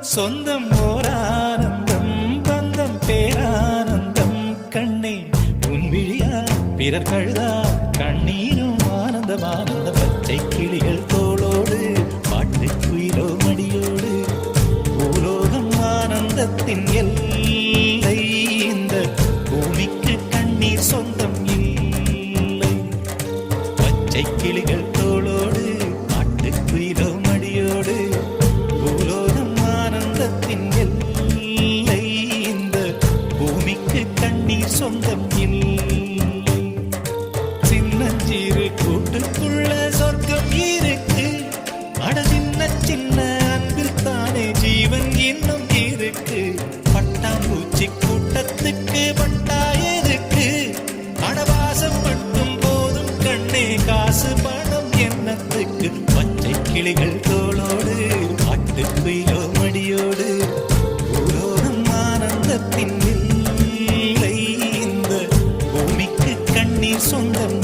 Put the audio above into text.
சொந்தம் ஓரானந்தம் பந்தம் பேரானந்தம் கண்ணே உன் விழியா பிறர் கழுதா கண்ணீரும் ஆனந்தம் ஆனந்த பச்சை கிளிகள் தோளோடு பாட்டு குயிலோ மடியோடு பூலோகம் ஆனந்தத்தின் எல்லை இந்த பூமிக்கு கண்ணீர் சொந்தம் இல்லை பச்சை கிளிகள் தோளோடு பாட்டு குயிலோ மடியோடு பூலோகம் ஆனந்தத்தின் எல்லை இந்த பூமிக்கு கண்ணீர் சொந்தம் இல்லை சின்னஞ்சீரு கூட்டுக்குள்ள சொர்க்கம் இருக்கு அட சின்ன சின்ன அன்பில் தானே ஜீவன் இன்னும் இருக்கு பட்டாம்பூச்சி கூட்டத்துக்கு பட்டாயதுக்கு அடவாசம் மட்டும் போதும் கண்ணே காசு பணம் எண்ணத்துக்கு பச்சை கிளிகள் தோளோடு பாட்டு குயிலோ மடியோடு பூலோகம் ஆனந்தத்தின் இல்லை இந்த பூமிக்கு கண்ணீர் சொந்தம்